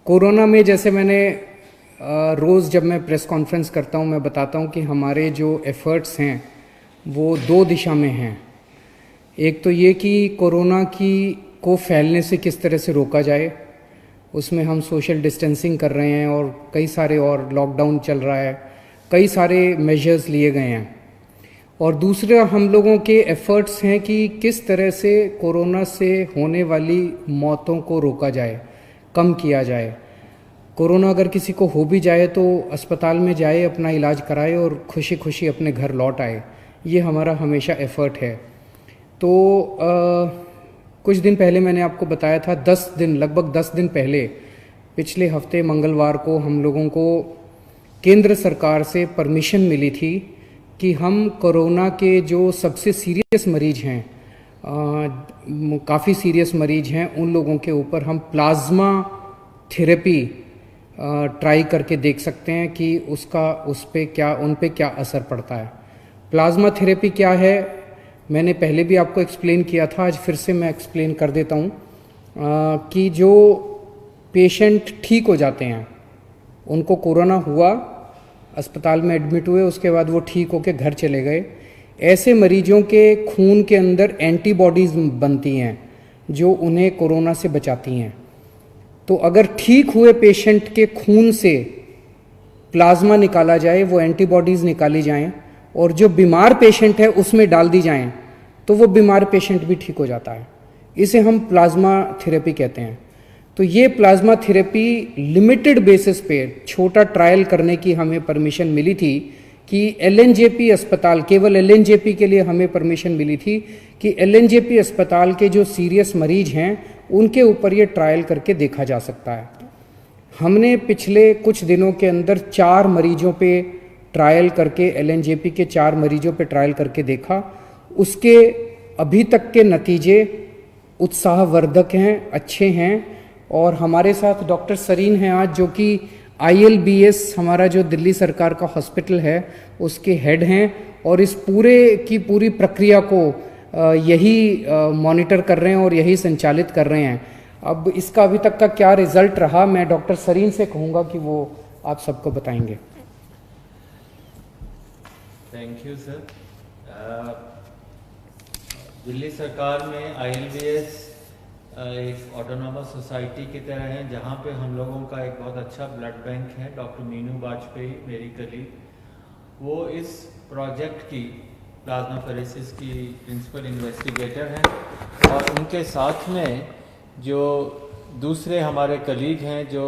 Corona में जैसे मैंने रोज़ जब मैं प्रेस कॉन्फ्रेंस करता हूँ मैं बताता हूँ कि हमारे जो एफ़र्ट्स हैं वो दो दिशा में हैं। एक तो ये कि कोरोना को फैलने से किस तरह से रोका जाए, उसमें हम सोशल डिस्टेंसिंग कर रहे हैं और कई सारे और लॉकडाउन चल रहा है, कई सारे मेजर्स लिए गए हैं। और दूसरा हम लोगों के एफ़र्ट्स हैं कि किस तरह से कोरोना से होने वाली मौतों को रोका जाए, कम किया जाए। कोरोना अगर किसी को हो भी जाए तो अस्पताल में जाए, अपना इलाज कराए और खुशी खुशी अपने घर लौट आए। ये हमारा हमेशा एफ़र्ट है। तो कुछ दिन पहले मैंने आपको बताया था, लगभग 10 दिन पहले, पिछले हफ्ते मंगलवार को हम लोगों को केंद्र सरकार से परमिशन मिली थी कि हम कोरोना के जो सबसे सीरियस मरीज हैं, काफ़ी सीरियस मरीज हैं, उन लोगों के ऊपर हम प्लाज्मा थेरेपी ट्राई करके देख सकते हैं कि उन पे क्या असर पड़ता है। प्लाज्मा थेरेपी क्या है मैंने पहले भी आपको एक्सप्लेन किया था, आज फिर से मैं एक्सप्लेन कर देता हूँ कि जो पेशेंट ठीक हो जाते हैं, उनको कोरोना हुआ, अस्पताल में एडमिट हुए, उसके बाद वो ठीक होकर घर चले गए, ऐसे मरीजों के खून के अंदर एंटीबॉडीज़ बनती हैं जो उन्हें कोरोना से बचाती हैं। तो अगर ठीक हुए पेशेंट के खून से प्लाज्मा निकाला जाए, वो एंटीबॉडीज़ निकाली जाएं और जो बीमार पेशेंट है उसमें डाल दी जाएं, तो वो बीमार पेशेंट भी ठीक हो जाता है। इसे हम प्लाज्मा थेरेपी कहते हैं। तो ये प्लाज्मा थेरेपी लिमिटेड बेसिस पे छोटा ट्रायल करने की हमें परमिशन मिली थी कि एलएनजेपी अस्पताल, केवल एलएनजेपी के लिए हमें परमिशन मिली थी कि एलएनजेपी अस्पताल के जो सीरियस मरीज हैं उनके ऊपर ये ट्रायल करके देखा जा सकता है। हमने पिछले कुछ दिनों के अंदर 4 मरीजों पे ट्रायल करके, एलएनजेपी के 4 मरीजों पे ट्रायल करके देखा। उसके अभी तक के नतीजे उत्साहवर्धक हैं, अच्छे हैं। और हमारे साथ डॉक्टर सरीन हैं आज, जो कि ILBS हमारा जो दिल्ली सरकार का हॉस्पिटल है उसके हेड हैं और इस पूरे की पूरी प्रक्रिया को यही मॉनिटर कर रहे हैं और यही संचालित कर रहे हैं। अब इसका अभी तक का क्या रिजल्ट रहा, मैं डॉक्टर सरीन से कहूँगा कि वो आप सबको बताएंगे। Thank you sir. दिल्ली सरकार में ILBS एक ऑटोनॉमस सोसाइटी की तरह है, जहाँ पे हम लोगों का एक बहुत अच्छा ब्लड बैंक है। डॉक्टर मीनू वाजपेयी मेरी कलीग, वो इस प्रोजेक्ट की प्लाज्माफेरेसिस की प्रिंसिपल इन्वेस्टिगेटर हैं और उनके साथ में जो दूसरे हमारे कलीग हैं जो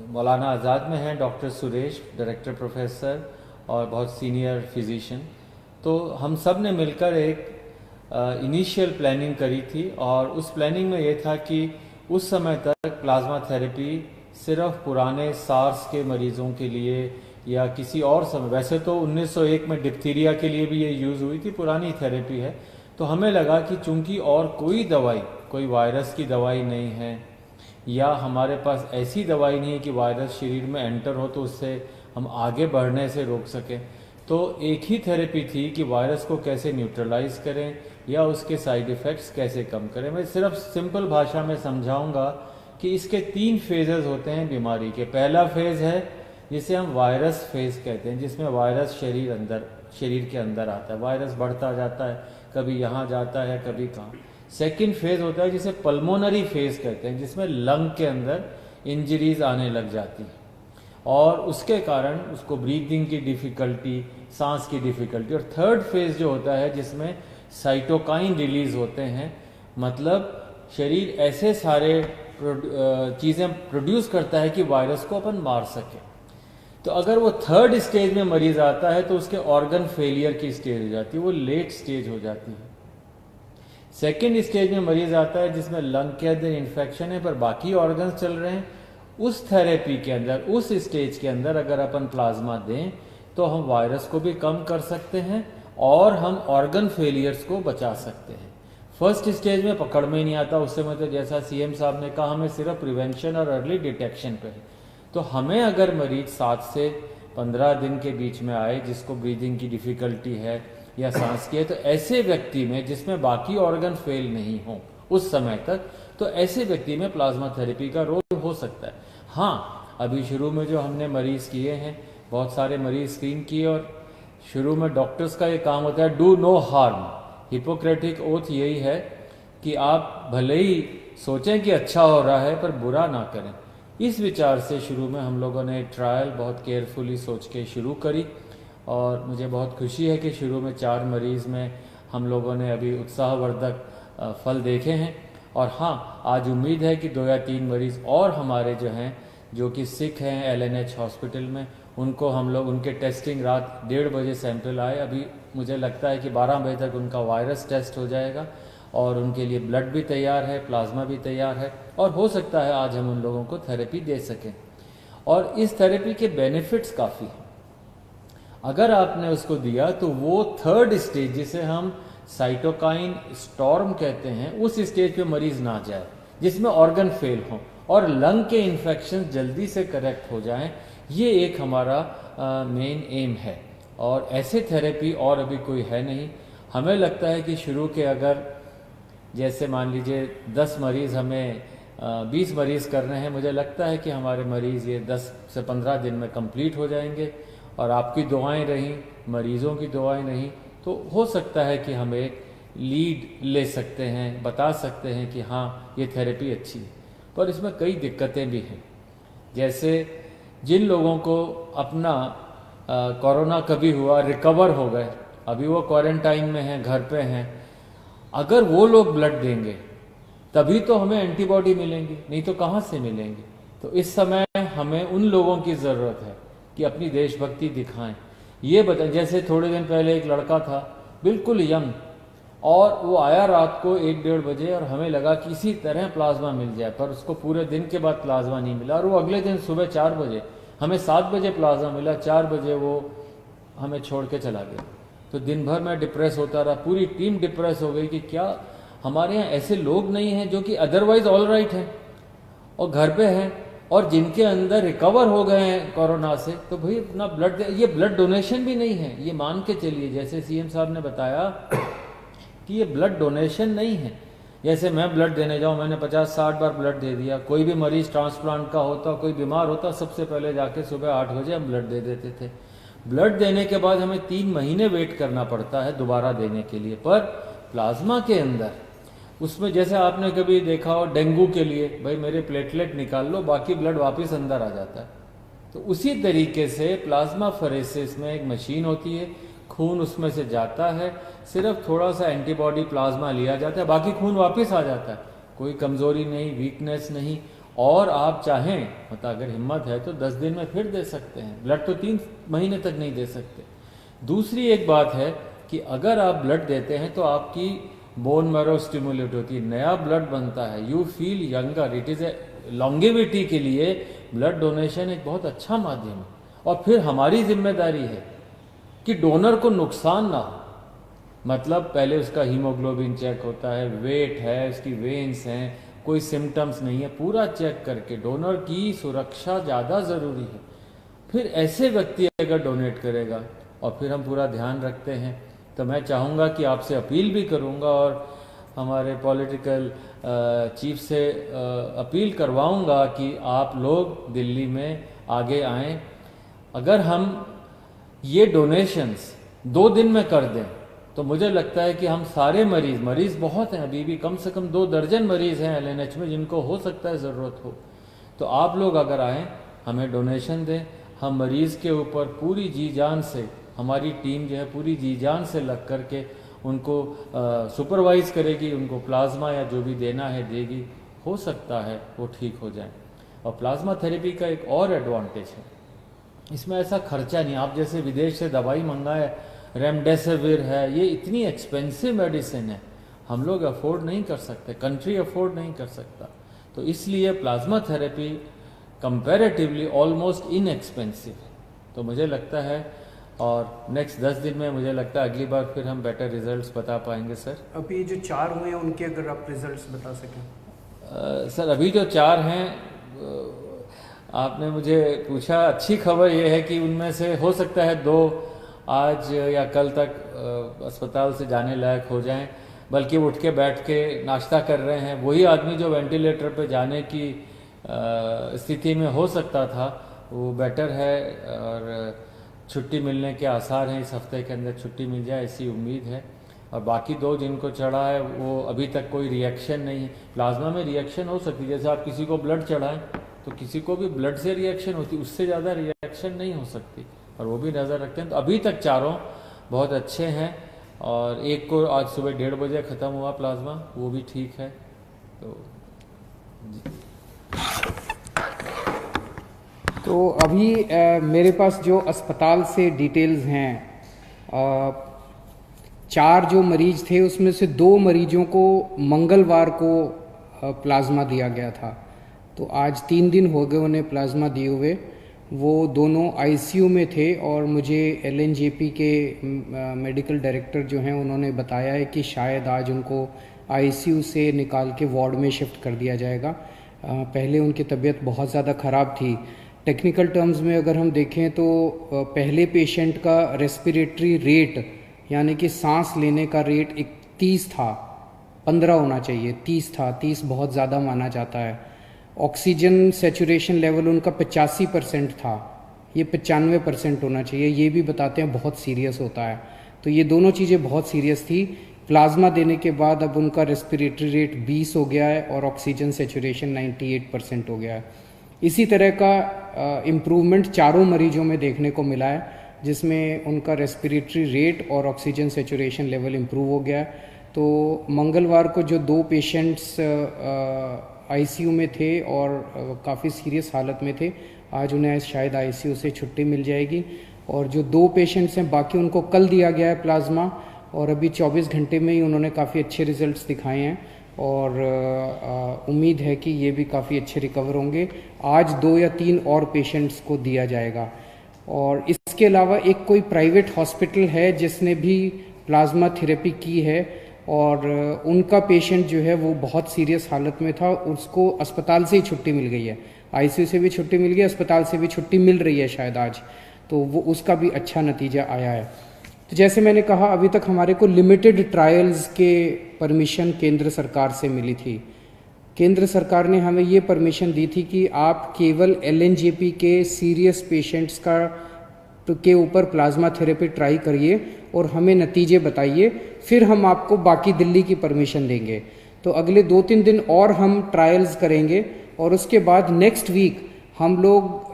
मौलाना आज़ाद में हैं, डॉक्टर सुरेश, डायरेक्टर प्रोफेसर और बहुत सीनियर फिजिशियन। तो हम सब ने मिलकर एक इनिशियल प्लानिंग करी थी और उस प्लानिंग में ये था कि उस समय तक प्लाज्मा थेरेपी सिर्फ पुराने सार्स के मरीज़ों के लिए या किसी और समय, वैसे तो 1901 में डिप्थीरिया के लिए भी ये यूज़ हुई थी, पुरानी थेरेपी है। तो हमें लगा कि चूंकि और कोई दवाई, कोई वायरस की दवाई नहीं है या हमारे पास ऐसी दवाई नहीं है कि वायरस शरीर में एंटर हो तो उससे हम आगे बढ़ने से रोक सकें, तो एक ही थेरेपी थी कि वायरस को कैसे न्यूट्रलाइज करें या उसके साइड इफ़ेक्ट्स कैसे कम करें। मैं सिर्फ सिंपल भाषा में समझाऊंगा कि इसके 3 फेजेस होते हैं बीमारी के। पहला फेज़ है जिसे हम वायरस फेज़ कहते हैं, जिसमें वायरस शरीर के अंदर आता है, वायरस बढ़ता जाता है, कभी यहाँ जाता है कभी कहाँ। सेकेंड फेज़ होता है जिसे पल्मोनरी फेज़ कहते हैं, जिसमें लंग के अंदर इंजरीज आने लग जाती है और उसके कारण उसको ब्रीदिंग की डिफ़िकल्टी, सांस की डिफ़िकल्टी। और थर्ड फेज़ जो होता है जिसमें साइटोकाइन रिलीज़ होते हैं, मतलब शरीर ऐसे सारे चीज़ें प्रोड्यूस करता है कि वायरस को अपन मार सके। तो अगर वो थर्ड स्टेज में मरीज़ आता है तो उसके ऑर्गन फेलियर की स्टेज हो जाती है, वो लेट स्टेज हो जाती है। सेकेंड स्टेज में मरीज़ आता है जिसमें लंग के अंदर इन्फेक्शन है पर बाकी ऑर्गन्स चल रहे हैं। उस थेरेपी के अंदर, उस स्टेज के अंदर अगर अपन प्लाज्मा दें तो हम वायरस को भी कम कर सकते हैं और हम ऑर्गन फेलियर्स को बचा सकते हैं। फर्स्ट स्टेज में पकड़ में ही नहीं आता, उससे मतलब जैसा CM साहब ने कहा, हमें सिर्फ प्रिवेंशन और अर्ली डिटेक्शन पे है। तो हमें अगर मरीज 7 से 15 दिन के बीच में आए जिसको ब्रीदिंग की डिफ़िकल्टी है या सांस की है, तो ऐसे व्यक्ति में जिसमें बाकी ऑर्गन फेल नहीं हो, उस समय तक, तो ऐसे व्यक्ति में प्लाज्मा थेरेपी का रोल हो सकता है। हाँ, अभी शुरू में जो हमने मरीज किए हैं, बहुत सारे मरीज स्क्रीन किए, और शुरू में डॉक्टर्स का ये काम होता है do no harm. Hippocratic oath यही है कि आप भले ही सोचें कि अच्छा हो रहा है पर बुरा ना करें। इस विचार से शुरू में हम लोगों ने ट्रायल बहुत केयरफुली सोच के शुरू करी, और मुझे बहुत खुशी है कि शुरू में 4 मरीज़ में हम लोगों ने अभी उत्साहवर्धक फल देखे हैं। और हाँ, आज उम्मीद है कि 2 या 3 मरीज़ और हमारे जो हैं, जो कि सिक हैं LNH हॉस्पिटल में, उनको हम लोग उनके टेस्टिंग रात 1:30 बजे सैंपल आए, अभी मुझे लगता है कि 12 बजे तक उनका वायरस टेस्ट हो जाएगा, और उनके लिए ब्लड भी तैयार है, प्लाज्मा भी तैयार है, और हो सकता है आज हम उन लोगों को थेरेपी दे सकें। और इस थेरेपी के बेनिफिट्स काफ़ी हैं। अगर आपने उसको दिया तो वो 3rd स्टेज, जिसे हम साइटोकाइन स्टॉर्म कहते हैं, उस स्टेज पे मरीज ना जाए जिसमें ऑर्गन फेल हो और लंग के इन्फेक्शन जल्दी से करेक्ट हो जाएं। ये एक हमारा मेन एम है, और ऐसे थेरेपी और अभी कोई है नहीं। हमें लगता है कि शुरू के अगर जैसे मान लीजिए 10 मरीज़ हमें 20 मरीज़ कर रहे हैं, मुझे लगता है कि हमारे मरीज़ ये 10 से 15 दिन में कंप्लीट हो जाएंगे, और आपकी दुआएं रहीं, मरीज़ों की दुआएं रहीं, तो हो सकता है कि हम एक लीड ले सकते हैं, बता सकते हैं कि हाँ ये थेरेपी अच्छी है। पर इसमें कई दिक्कतें भी हैं, जैसे जिन लोगों को अपना कोरोना कभी हुआ, रिकवर हो गए, अभी वो क्वारंटाइन में हैं, घर पे हैं, अगर वो लोग ब्लड देंगे तभी तो हमें एंटीबॉडी मिलेंगी, नहीं तो कहाँ से मिलेंगी। तो इस समय हमें उन लोगों की ज़रूरत है कि अपनी देशभक्ति दिखाएं। ये बताएं, जैसे थोड़े दिन पहले एक लड़का था बिल्कुल यंग, और वो आया रात को 1-1:30 बजे, और हमें लगा कि किसी तरह प्लाज्मा मिल जाए, पर उसको पूरे दिन के बाद प्लाज्मा नहीं मिला, और वो अगले दिन सुबह 4 बजे, हमें 7 बजे प्लाज्मा मिला, 4 बजे वो हमें छोड़ के चला गया। तो दिन भर मैं डिप्रेस होता रहा, पूरी टीम डिप्रेस हो गई कि क्या हमारे यहाँ ऐसे लोग नहीं हैं जो कि अदरवाइज ऑल राइट हैं और घर पे हैं, और जिनके अंदर रिकवर हो गए हैं कोरोना से, तो भाई अपना ब्लड दे। ये ब्लड डोनेशन भी नहीं है, ये मान के चलिए, जैसे सीएम साहब ने बताया कि ये ब्लड डोनेशन नहीं है। जैसे मैं ब्लड देने जाऊँ, मैंने 50-60 बार ब्लड दे दिया, कोई भी मरीज ट्रांसप्लांट का होता, कोई बीमार होता, सबसे पहले जाके सुबह 8 बजे हम ब्लड दे देते थे। ब्लड देने के बाद हमें 3 महीने वेट करना पड़ता है दोबारा देने के लिए। पर प्लाज्मा के अंदर, उसमें जैसे आपने कभी देखा हो डेंगू के लिए, भाई मेरे प्लेटलेट निकाल लो, बाकी ब्लड वापस अंदर आ जाता है। तो उसी तरीके से प्लाज्मा फरेसिस में एक मशीन होती है, खून उसमें से जाता है, सिर्फ थोड़ा सा एंटीबॉडी प्लाज्मा लिया जाता है, बाकी खून वापस आ जाता है, कोई कमजोरी नहीं, वीकनेस नहीं। और आप चाहें, मतलब अगर हिम्मत है तो 10 दिन में फिर दे सकते हैं ब्लड, तो 3 महीने तक नहीं दे सकते। दूसरी एक बात है कि अगर आप ब्लड देते हैं तो आपकी बोन मैरो स्टिमुलेट होती है, नया ब्लड बनता है, you feel younger, it is a longevity के लिए ब्लड डोनेशन एक बहुत अच्छा माध्यम है। और फिर हमारी जिम्मेदारी है कि डोनर को नुकसान ना हो, मतलब पहले उसका हीमोग्लोबिन चेक होता है, वेट है, उसकी वेन्स हैं, कोई सिम्टम्स नहीं है, पूरा चेक करके डोनर की सुरक्षा ज़्यादा ज़रूरी है। फिर ऐसे व्यक्ति अगर डोनेट करेगा और फिर हम पूरा ध्यान रखते हैं, तो मैं चाहूँगा कि आपसे अपील भी करूँगा और हमारे पॉलिटिकल चीफ से अपील करवाऊँगा कि आप लोग दिल्ली में आगे आएँ। अगर हम ये डोनेशंस 2 दिन में कर दें तो मुझे लगता है कि हम सारे मरीज़ बहुत हैं, अभी भी कम से कम 2 दर्जन मरीज़ हैं LNH में जिनको हो सकता है ज़रूरत हो। तो आप लोग अगर आएँ, हमें डोनेशन दें, हम मरीज़ के ऊपर पूरी जी जान से, हमारी टीम जो है पूरी जी जान से लग कर के उनको सुपरवाइज़ करेगी, उनको प्लाज्मा या जो भी देना है देगी, हो सकता है वो ठीक हो जाए। और प्लाज्मा थेरेपी का एक और एडवांटेज है, इसमें ऐसा खर्चा नहीं। आप जैसे विदेश से दवाई मंगाए, रेमडेसिविर है, ये इतनी एक्सपेंसिव मेडिसिन है, हम लोग अफोर्ड नहीं कर सकते, कंट्री अफोर्ड नहीं कर सकता। तो इसलिए plasma therapy comparatively almost inexpensive है। तो मुझे लगता है, और नेक्स्ट 10 दिन में मुझे लगता है अगली बार फिर हम बेटर रिजल्ट्स बता पाएंगे। सर अभी जो 4 हुए हैं उनके अगर आप रिजल्ट्स बता सकें। सर अभी जो 4 हैं, आपने मुझे पूछा, अच्छी खबर ये है कि उनमें से हो सकता है 2 आज या कल तक अस्पताल से जाने लायक हो जाएं। बल्कि उठ के बैठ के नाश्ता कर रहे हैं। वही आदमी जो वेंटिलेटर पे जाने की स्थिति में हो सकता था, वो बेटर है और छुट्टी मिलने के आसार हैं। इस हफ्ते के अंदर छुट्टी मिल जाए ऐसी उम्मीद है। और बाकी 2 जिनको चढ़ा है वो अभी तक कोई रिएक्शन नहीं। प्लाज्मा में रिएक्शन हो सकती है, जैसे आप किसी को ब्लड चढ़ाएं तो किसी को भी ब्लड से रिएक्शन होती, उससे ज़्यादा रिएक्शन नहीं हो सकती, और वो भी नज़र रखते हैं। तो अभी तक चारों बहुत अच्छे हैं, और एक को आज सुबह 1:30 बजे ख़त्म हुआ प्लाज्मा, वो भी ठीक है। तो अभी मेरे पास जो अस्पताल से डिटेल्स हैं, 4 जो मरीज थे उसमें से 2 मरीजों को मंगलवार को प्लाज्मा दिया गया था। तो आज 3 दिन हो गए उन्हें प्लाज्मा दिए हुए। वो दोनों आईसीयू में थे, और मुझे एलएनजेपी के मेडिकल डायरेक्टर जो हैं उन्होंने बताया है कि शायद आज उनको आईसीयू से निकाल के वार्ड में शिफ्ट कर दिया जाएगा। पहले उनकी तबीयत बहुत ज़्यादा ख़राब थी। टेक्निकल टर्म्स में अगर हम देखें तो पहले पेशेंट का रेस्पिरेटरी रेट, यानी कि सांस लेने का रेट 30 था, 15 होना चाहिए, 30 था। 30 बहुत ज़्यादा माना जाता है। ऑक्सीजन सेचुरेशन लेवल उनका 85% था, ये 95% होना चाहिए। ये भी बताते हैं बहुत सीरियस होता है। तो ये दोनों चीज़ें बहुत सीरियस थी। प्लाज्मा देने के बाद अब उनका रेस्पिरेटरी रेट 20 हो गया है और ऑक्सीजन सेचुरेशन 98% हो गया है। इसी तरह का इम्प्रूवमेंट चारों मरीजों में देखने को मिला है, जिसमें उनका रेस्पिरेटरी रेट और ऑक्सीजन सेचुरेशन लेवल इम्प्रूव हो गया है। तो मंगलवार को जो 2 पेशेंट्स आईसीयू में थे और काफ़ी सीरियस हालत में थे, आज उन्हें शायद आईसीयू से छुट्टी मिल जाएगी। और जो 2 पेशेंट्स हैं बाकी, उनको कल दिया गया है प्लाज्मा, और अभी 24 घंटे में ही उन्होंने काफ़ी अच्छे रिजल्ट्स दिखाए हैं, और उम्मीद है कि ये भी काफ़ी अच्छे रिकवर होंगे। आज 2 या 3 और पेशेंट्स को दिया जाएगा। और इसके अलावा एक कोई प्राइवेट हॉस्पिटल है जिसने भी प्लाज्मा थेरेपी की है, और उनका पेशेंट जो है वो बहुत सीरियस हालत में था, उसको अस्पताल से ही छुट्टी मिल गई है। आईसीयू से भी छुट्टी मिल गई, अस्पताल से भी छुट्टी मिल रही है शायद आज। तो वो उसका भी अच्छा नतीजा आया है। तो जैसे मैंने कहा, अभी तक हमारे को लिमिटेड ट्रायल्स के परमिशन केंद्र सरकार से मिली थी। केंद्र सरकार ने हमें ये परमिशन दी थी कि आप केवल एलएनजेपी के सीरियस पेशेंट्स के ऊपर प्लाज्मा थेरेपी ट्राई करिए और हमें नतीजे बताइए, फिर हम आपको बाकी दिल्ली की परमिशन देंगे। तो अगले 2-3 दिन और हम ट्रायल्स करेंगे, और उसके बाद नेक्स्ट वीक हम लोग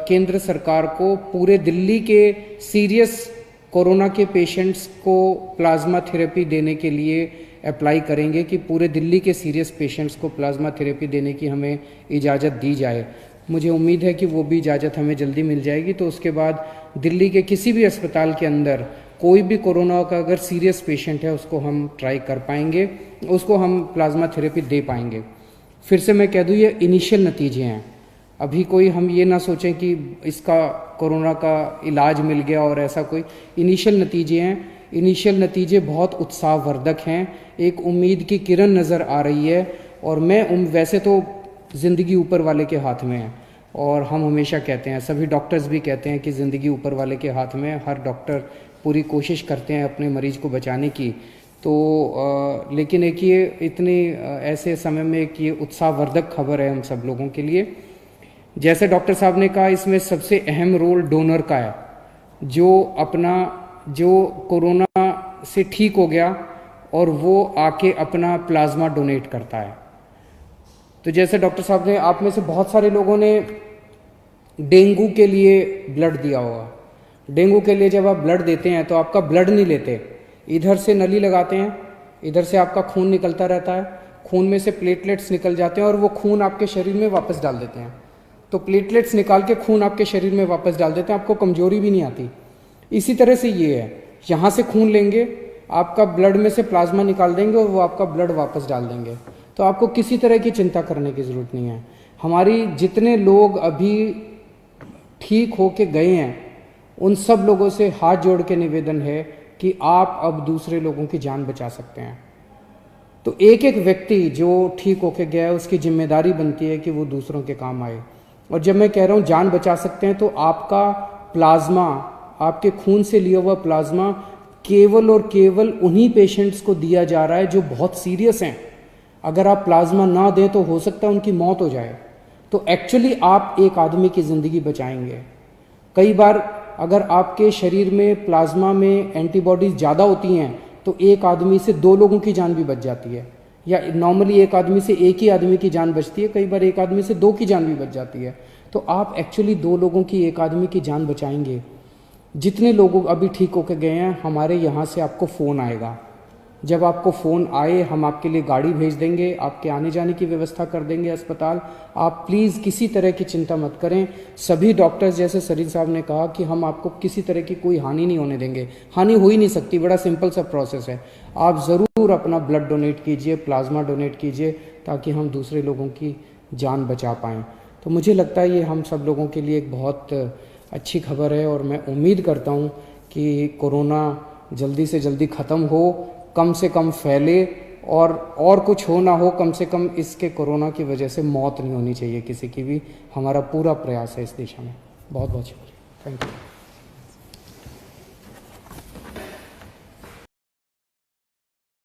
केंद्र सरकार को पूरे दिल्ली के सीरियस कोरोना के पेशेंट्स को प्लाज्मा थेरेपी देने के लिए अप्लाई करेंगे कि पूरे दिल्ली के सीरियस पेशेंट्स को प्लाज्मा थेरेपी देने की हमें इजाज़त दी जाए। मुझे उम्मीद है कि वो भी इजाज़त हमें जल्दी मिल जाएगी। तो उसके बाद दिल्ली के किसी भी अस्पताल के अंदर कोई भी कोरोना का अगर सीरियस पेशेंट है, उसको हम ट्राई कर पाएंगे, उसको हम प्लाज्मा थेरेपी दे पाएंगे। फिर से मैं कह दूँ, ये इनिशियल नतीजे हैं। अभी कोई हम ये ना सोचें कि इसका कोरोना का इलाज मिल गया और ऐसा कोई। इनिशियल नतीजे हैं। इनिशियल नतीजे बहुत उत्साहवर्धक हैं। एक उम्मीद की किरण नज़र आ रही है। और मैं वैसे तो ज़िंदगी ऊपर वाले के हाथ में है, और हम हमेशा कहते हैं, सभी डॉक्टर्स भी कहते हैं कि ज़िंदगी ऊपर वाले के हाथ में है। हर डॉक्टर पूरी कोशिश करते हैं अपने मरीज को बचाने की। तो लेकिन एक ये इतने ऐसे समय में एक ये उत्साहवर्धक खबर है हम सब लोगों के लिए। जैसे डॉक्टर साहब ने कहा, इसमें सबसे अहम रोल डोनर का है, जो कोरोना से ठीक हो गया और वो आके अपना प्लाज्मा डोनेट करता है। तो जैसे डॉक्टर साहब ने, आप में से बहुत सारे लोगों ने डेंगू के लिए ब्लड दिया होगा। डेंगू के लिए जब आप ब्लड देते हैं तो आपका ब्लड नहीं लेते, इधर से नली लगाते हैं, इधर से आपका खून निकलता रहता है, खून में से प्लेटलेट्स निकल जाते हैं और वो खून आपके शरीर में वापस डाल देते हैं। तो प्लेटलेट्स निकाल के खून आपके शरीर में वापस डाल देते हैं, आपको कमजोरी भी नहीं आती। इसी तरह से ये है, यहाँ से खून लेंगे, आपका ब्लड में से प्लाज्मा निकाल देंगे और वो आपका ब्लड वापस डाल देंगे। तो आपको किसी तरह की चिंता करने की ज़रूरत नहीं है। हमारी जितने लोग अभी ठीक होके गए हैं, उन सब लोगों से हाथ जोड़ के निवेदन है कि आप अब दूसरे लोगों की जान बचा सकते हैं। तो एक एक व्यक्ति जो ठीक होके गया है, उसकी जिम्मेदारी बनती है कि वो दूसरों के काम आए। और जब मैं कह रहा हूँ जान बचा सकते हैं, तो आपका प्लाज्मा, आपके खून से लिया हुआ प्लाज्मा केवल और केवल उन्हीं पेशेंट्स को दिया जा रहा है जो बहुत सीरियस हैं। अगर आप प्लाज्मा ना दें तो हो सकता है उनकी मौत हो जाए। तो एक्चुअली आप एक आदमी की ज़िंदगी बचाएंगे। कई बार अगर आपके शरीर में प्लाज्मा में एंटीबॉडीज़ ज़्यादा होती हैं तो एक आदमी से 2 लोगों की जान भी बच जाती है, या नॉर्मली एक आदमी से एक ही आदमी की जान बचती है, कई बार एक आदमी से 2 की जान भी बच जाती है। तो आप एक्चुअली 2 लोगों की, एक आदमी की जान बचाएंगे। जितने लोग अभी ठीक होकर गए हैं, हमारे यहाँ से आपको फ़ोन आएगा। जब आपको फ़ोन आए हम आपके लिए गाड़ी भेज देंगे, आपके आने जाने की व्यवस्था कर देंगे अस्पताल। आप प्लीज़ किसी तरह की चिंता मत करें। सभी डॉक्टर्स, जैसे सरीन साहब ने कहा कि हम आपको किसी तरह की कोई हानि नहीं होने देंगे। हानि हो ही नहीं सकती, बड़ा सिंपल सा प्रोसेस है। आप ज़रूर अपना ब्लड डोनेट कीजिए, प्लाज्मा डोनेट कीजिए, ताकि हम दूसरे लोगों की जान बचा पाएँ। तो मुझे लगता है ये हम सब लोगों के लिए एक बहुत अच्छी खबर है, और मैं उम्मीद करता हूँ कि कोरोना जल्दी से जल्दी ख़त्म हो, कम से कम फैले, और कुछ हो ना हो, कम से कम इसके कोरोना की वजह से मौत नहीं होनी चाहिए किसी की भी। हमारा पूरा प्रयास है इस दिशा में। बहुत बहुत शुक्रिया। Thank you.